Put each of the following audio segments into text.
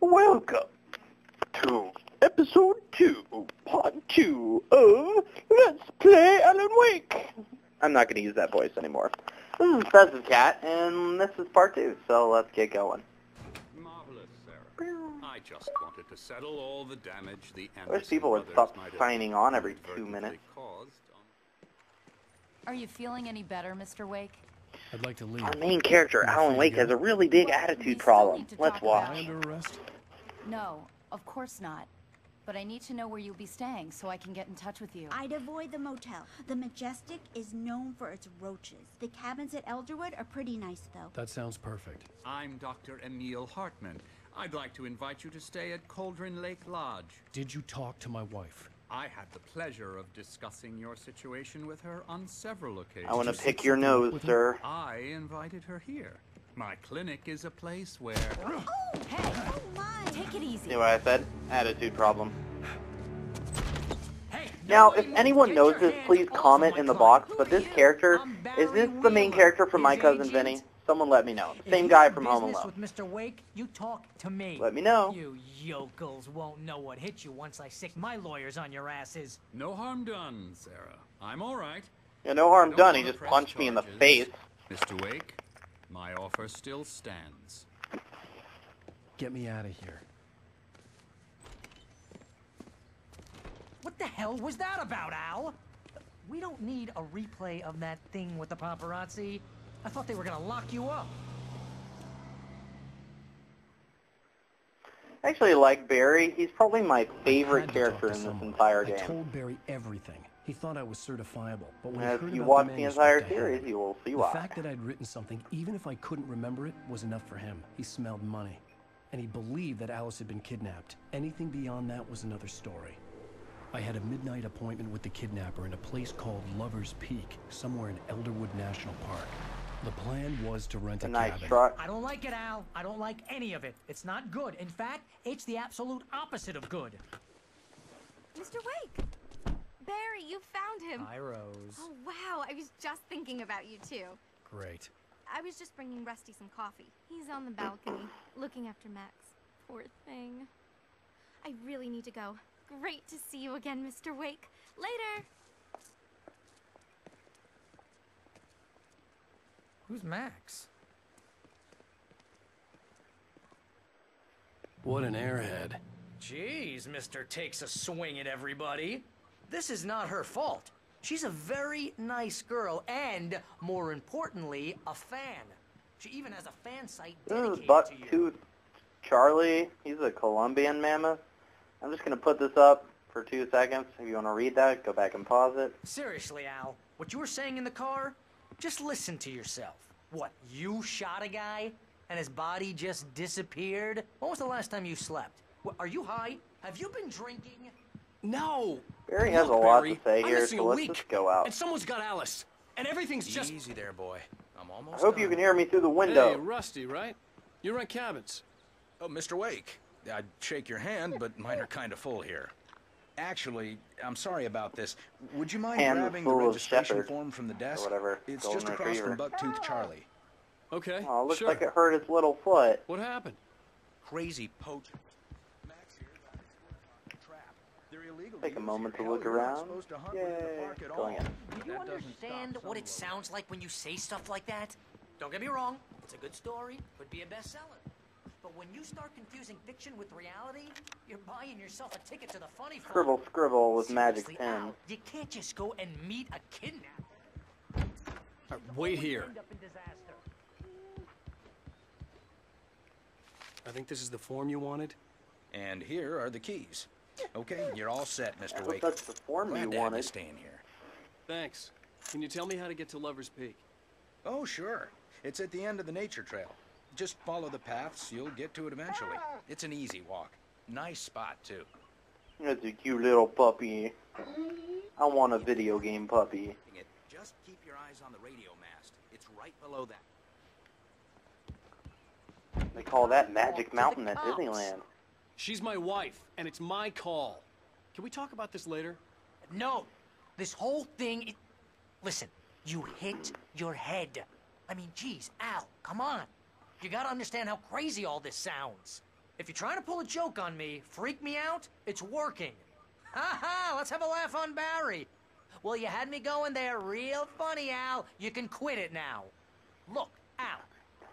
Welcome to episode 2, part 2 of Let's Play Alan Wake. I'm not going to use that voice anymore. This is Festive Cat, and this is part 2, so let's get going. Marvelous, Sarah. I just wanted to settle all the damage the I wish people would stop signing on every 2 minutes. Are you feeling any better, Mr. Wake? I'd like to leave. Our main character, Alan Wake, has a really big attitude problem. Let's watch. Am I under arrest? No, of course not. But I need to know where you'll be staying so I can get in touch with you. I'd avoid the motel. The Majestic is known for its roaches. The cabins at Elderwood are pretty nice, though. That sounds perfect. I'm Dr. Emil Hartman. I'd like to invite you to stay at Cauldron Lake Lodge. Did you talk to my wife? I had the pleasure of discussing your situation with her on several occasions. I want to pick your nose, sir. I invited her here. My clinic is a place where... Oh, hey! Oh my! Take it easy. See what I said? Attitude problem. Hey, Now, if anyone knows this, please comment in the box, but this character, is this the main character from My Cousin Vinny? Someone let me know. Same guy from Home Alone. With Mr. Wake, you talk to me. Let me know. You yokels won't know what hit you once I sick my lawyers on your asses. No harm done, Sarah. I'm all right. Yeah, no harm Don't done, he wanna just press punched me in the charges. face. Mr. Wake, my offer still stands. Get me out of here. What the hell was that about, Al? We don't need a replay of that thing with the paparazzi. I thought they were gonna lock you up. I actually like Barry. He's probably my I favorite had to character talk in to this someone. entire I game. told Barry everything. He thought I was certifiable, but when As he heard you about watch the the manuscript entire I had, series, you will see the why. fact that I'd written something, even if I couldn't remember it, was enough for him. He smelled money. And he believed that Alice had been kidnapped. Anything beyond that was another story. I had a midnight appointment with the kidnapper in a place called Lover's Peak, somewhere in Elderwood National Park. The plan was to rent A a nice cabin. truck. I don't like it, Al. I don't like any of it. It's not good. In fact, it's the absolute opposite of good. Mr. Wake! Barry, you found him! Hi, Rose. Oh, wow, I was just thinking about you, too. Great. I was just bringing Rusty some coffee. He's on the balcony, looking after Max. Poor thing. I really need to go. Great to see you again, Mr. Wake. Later! Who's Max? What an airhead. Jeez, Mr. Takes a swing at everybody. This is not her fault. She's a very nice girl and, more importantly, a fan. She even has a fan site This is dedicated to you. Bucktooth Charlie. He's a Colombian mammoth. I'm just going to put this up for 2 seconds. If you want to read that, go back and pause it. Seriously, Al, what you were saying in the car? Just listen to yourself. What, you shot a guy and his body just disappeared? When was the last time you slept? What, are you high? Have you been drinking? No! Barry has a Look, lot Barry, to say I'm here, missing so a let's week, just go out. and someone's got Alice. And everything's just... Easy there, boy. I'm almost I hope you done. can hear me through the Hey, window. Rusty, right? You rent cabins. Oh, Mr. Wake. I'd shake your hand, but mine are kind of full here. Actually, I'm sorry about this. Would you mind Hand grabbing the full of registration Shepherd, form from the desk? whatever, It's golden just across retriever. from Bucktooth Charlie. Okay, Oh, looks sure. like it hurt his little foot. What happened? Crazy poach. Max here got his foot caught in a trap. They're illegal. Take a use moment here. to look Hell, you're not around. supposed to hunt within the Yay. park at Going all. in. Do you That doesn't understand stop what it some sounds like when you say stuff like that? Don't get me wrong, it's a good story, could be a bestseller. But when you start confusing fiction with reality, you're buying yourself a ticket to the funny farm. Scribble, scribble with magic Seriously, pen. Al, you can't just go and meet a kidnapper. All right, wait here. End up in disaster. I think this is the form you wanted. And here are the keys. Okay, you're all set, I Mr. hope Wake. that's the form Glad you to have you wanted. staying here. Thanks. Can you tell me how to get to Lover's Peak? Oh, sure. It's at the end of the nature trail. Just follow the paths, you'll get to it eventually. It's an easy walk. Nice spot, too. That's a cute little puppy. I want a video game puppy. Just keep your eyes on the radio mast. It's right below that. They call that Magic Mountain at Disneyland. She's my wife, and it's my call. Can we talk about this later? No, this whole thing, listen, you hit your head. I mean, geez, Al, come on. You gotta understand how crazy all this sounds. If you're trying to pull a joke on me, freak me out, it's working. Ha ha, let's have a laugh on Barry. Well, you had me going there real funny, Al. You can quit it now. Look, Al,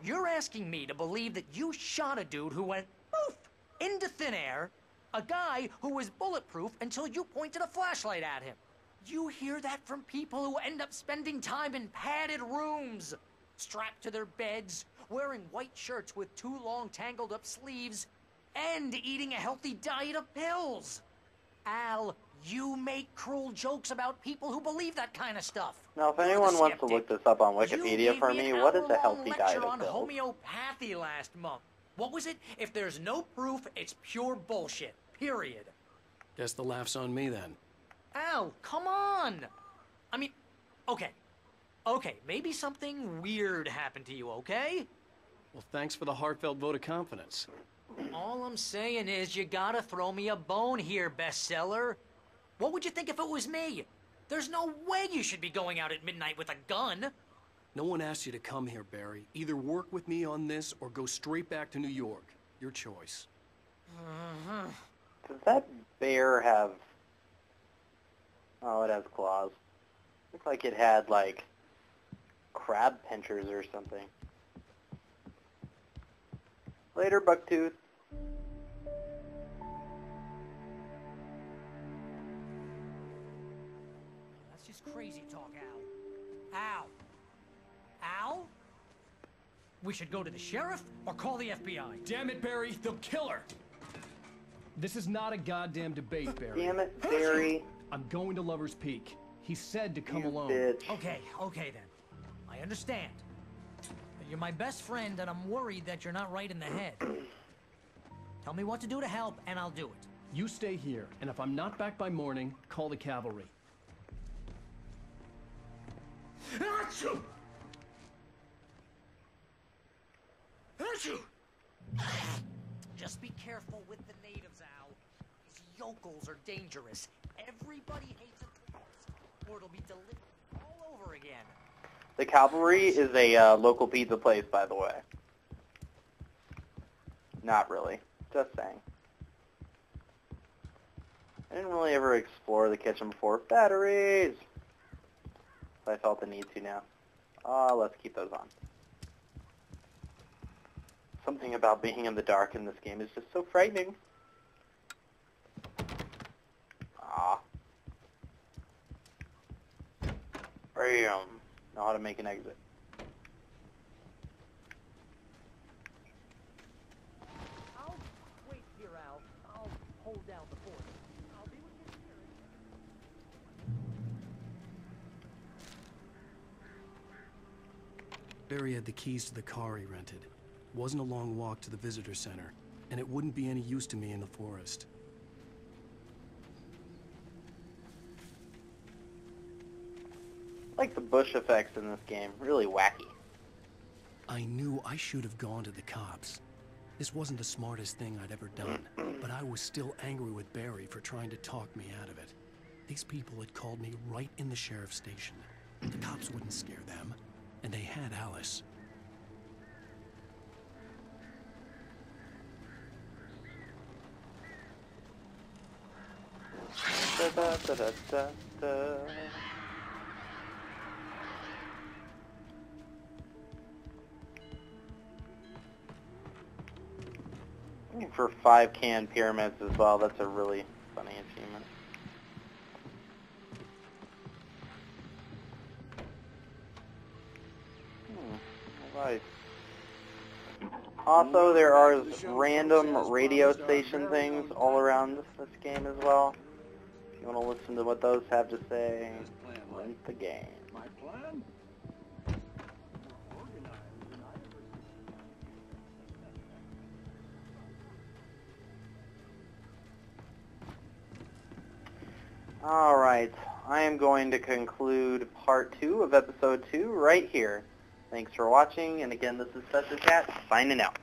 you're asking me to believe that you shot a dude who went poof into thin air, a guy who was bulletproof until you pointed a flashlight at him. You hear that from people who end up spending time in padded rooms, strapped to their beds, wearing white shirts with too long tangled up sleeves, and eating a healthy diet of pills. Al, you make cruel jokes about people who believe that kind of stuff. Now, if anyone wants to look this up on Wikipedia for me, what is a healthy diet of on pills? homeopathy last month. What was it? If there's no proof, it's pure bullshit. Period. Guess the laugh's on me then. Al, come on! I mean, okay. Okay, maybe something weird happened to you, okay? Well, thanks for the heartfelt vote of confidence. All I'm saying is you gotta throw me a bone here, bestseller. What would you think if it was me? There's no way you should be going out at midnight with a gun. No one asked you to come here, Barry. Either work with me on this or go straight back to New York. Your choice. Does that bear have... Oh, it has claws. Looks like it had, like, crab pinchers or something. Later, Bucktooth. That's just crazy talk, Al. Al. Al? We should go to the sheriff or call the FBI. Damn it, Barry, they'll kill her! This is not a goddamn debate, Barry. Damn it, Barry. I'm going to Lover's Peak. He said to come You alone. bitch. Okay then. I understand. You're my best friend, and I'm worried that you're not right in the head. Tell me what to do to help, and I'll do it. You stay here, and if I'm not back by morning, call the cavalry. Achoo! Achoo! Just be careful with the natives, Al. These yokels are dangerous. Everybody hates a tourist, or it'll be delivered all over again. The Cavalry is a local pizza place, by the way. Not really. Just saying. I didn't really ever explore the kitchen before. Batteries! But I felt the need to now. Let's keep those on. Something about being in the dark in this game is just so frightening. Bam! Know how to make an exit. I'll wait here, Al. I'll hold down the fort. I'll be with you here. Barry had the keys to the car he rented. Wasn't a long walk to the visitor center, and it wouldn't be any use to me in the forest. Like the bush effects in this game. Really wacky. I knew I should have gone to the cops. This wasn't the smartest thing I'd ever done, but I was still angry with Barry for trying to talk me out of it. These people had called me right in the sheriff's station. The cops wouldn't scare them, and they had Alice. Da, da, da, da, da, da. Looking for 5 can pyramids as well. That's a really funny achievement. Right. Also, there are random radio station things all around this game as well. If you want to listen to what those have to say, rent the game. My plan? Alright, I am going to conclude part 2 of episode 2 right here. Thanks for watching, and again, this is Fester Cat, signing out.